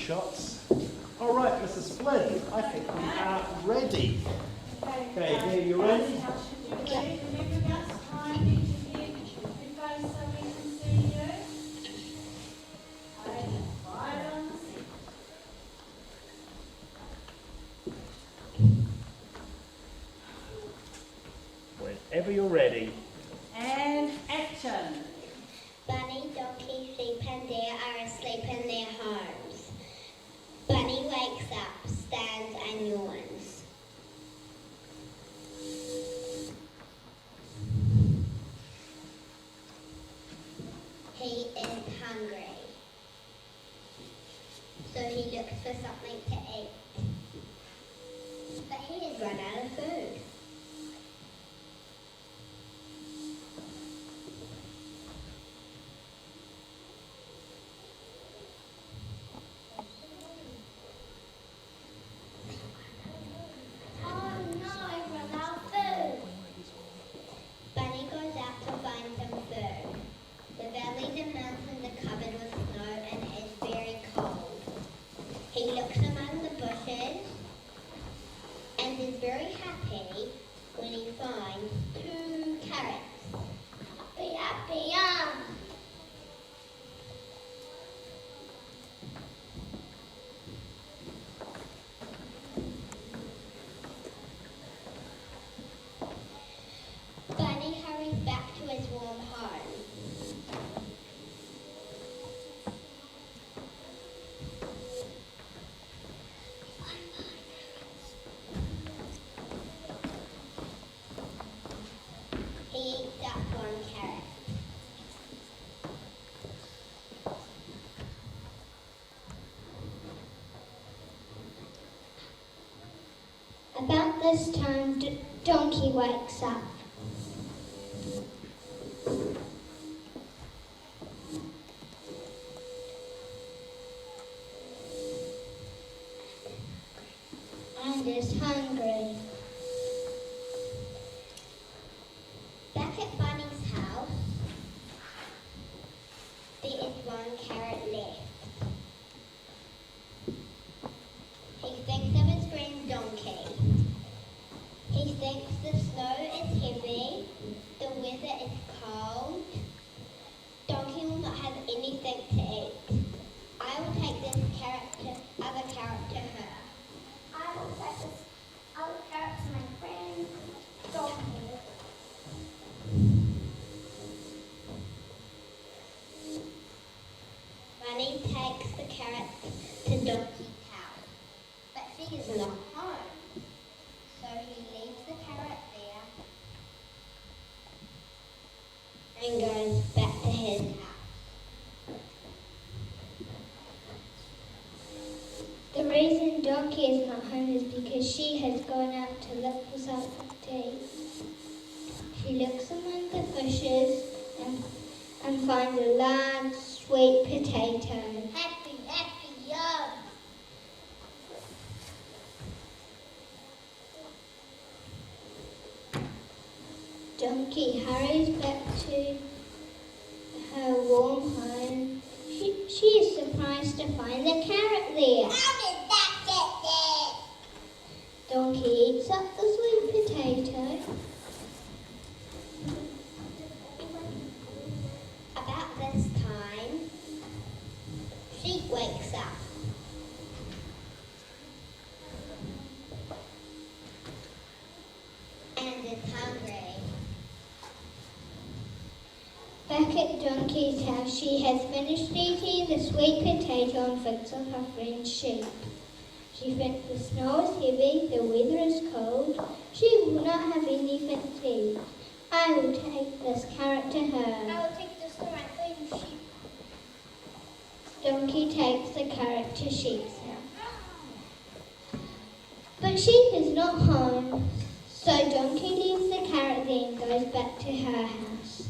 shots. All right, Mrs. Flynn, I think we are ready. Okay, here, you ready? Okay. Remember just time each of you to face so we can see you. Okay, right on the seat. Whenever you're ready. And action. Bunny, Donkey, Sheep and Deer are asleep in their homes. Bunny wakes up, stands and yawns. He is hungry, so he looks for something to eat. But he has run out of food. Oh no, I've run out of food. Bunny goes out to find some food. The valleys and mountains are covered with snow and it is very cold. He looks among the bushes and is very happy when he finds 2 carrots. Happy, happy, yum! Bunny hurries back to his warm home. He eats up 1 carrot. About this time, Donkey wakes up. And is hungry. Back at Bunny's house, there is 1 carrot left. He thinks of his friend Donkey. He thinks the snow is heavy, the weather is cold. Donkey will not have anything to eat. I will take this other carrot to her. I will take this other carrot to my friend Donkey. Bunny takes the carrot to Donkey's house, but she is not home. So he leaves the carrot there and goes back to his house. The reason Donkey is not home is because she has gone out to look for something to eat. She looks among the bushes and finds a large sweet potato. Happy, happy, yum! Donkey hurries back to her warm home. She is surprised to find the carrot there. How did that get there? Donkey eats up the sweet potato. About this time, Sheep wakes up. And is hungry. Back at Donkey's house, she has finished eating the sweet potato and thinks of her friend Sheep. She thinks the snow is heavy, the weather is cold. She will not have anything to eat. I will take this carrot to her. I will take this to my friend Sheep. Donkey takes the carrot to Sheep's house. But Sheep is not home, so Donkey leaves the carrot there and goes back to her house.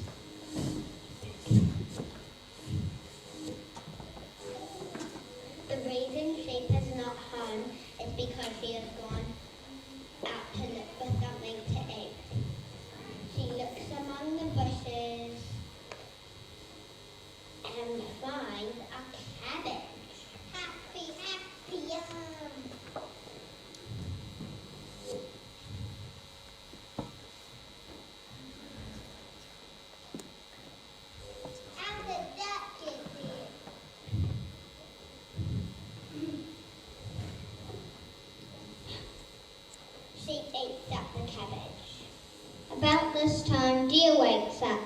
The reason Sheep is not home is because she has gone out to look for something to eat. She looks among the bushes and finds a cabbage. Happy, happy. deer wakes up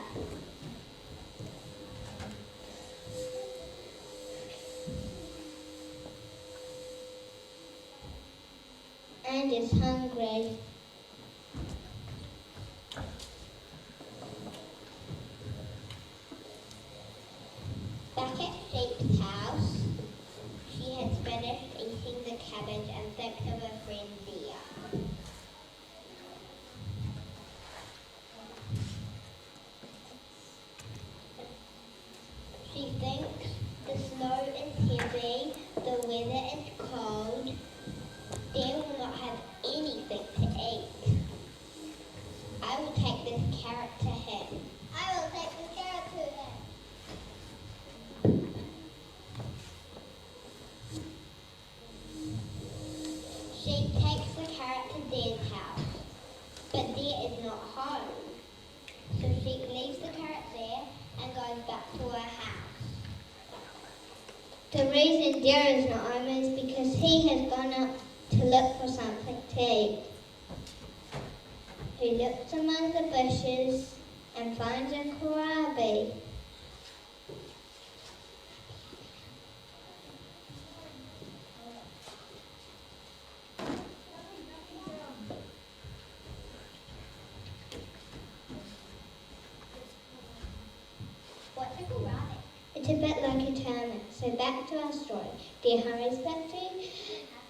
and is hungry. Back at Sheep's house, she has finished eating the cabbage and thinks of her friend Deer. She thinks the snow is heavy, the weather is cold, Deer will not have anything to eat. I will take this carrot to him. I will take the carrot to him. She takes the carrot to Deer's house, but Deer is not home. So she leaves the carrot there and goes back to her house. The reason Deer is not home is because he has gone up to look for something to eat. He looks among the bushes and finds a kohlrabi. What's a kohlrabi? It's a bit like a turnip. So back to our story. Deer hurries back to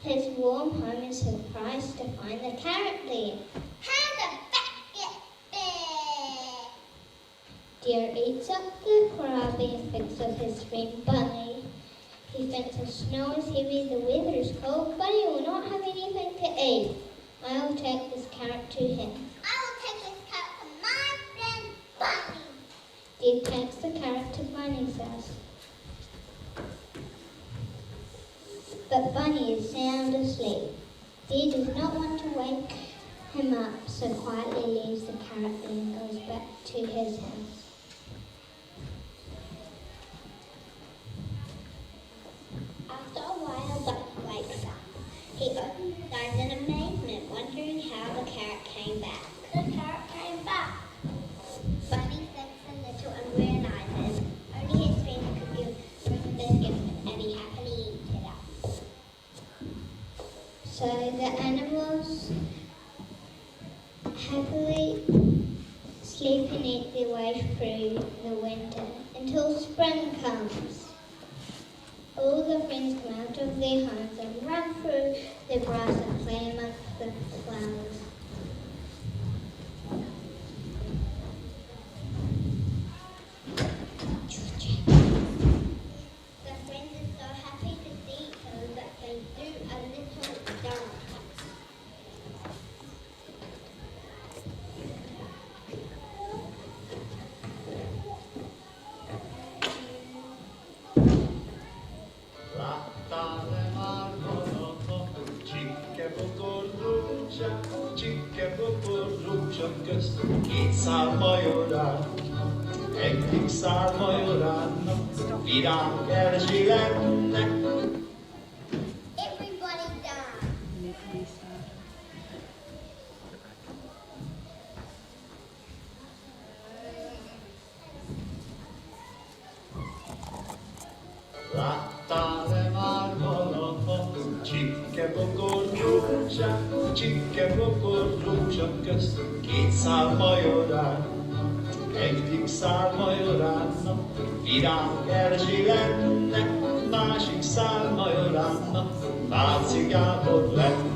his warm home and surprised to find the carrot there. How the bat get there? Deer eats up the kohlrabi and thinks of his friend Bunny. He thinks the snow is heavy, the weather is cold, Bunny will not have anything to eat. I will take this carrot to him. I will take this carrot to my friend Bunny. Deer takes the carrot to Bunny's house. But Bunny is sound asleep. Deer does not want to wake him up, so quietly leaves the carrot there and goes back to his house. After a while, Bunny wakes up. He opens his eyes in amazement, wondering how the carrot came back. The carrot came back. Bunny thinks a little and realizes only his friend could give him this gift, and he happily eats it up. So the animals happily sleep and eat their way through the winter until spring comes. All the friends come out of their homes and run through the grass and play amongst the flowers. The friends are so happy to see each other that they do a little dance. Két szármajorán, egyik szármajoránnak vidám kerzsi lenne. Everybody dance. Láttál-e már valaha csikke-bokor rózsák közt két szármajorán? Egyik szármajoránnak vidám kerzsi lenne, másik szármajoránnak Váci Gábor lenne.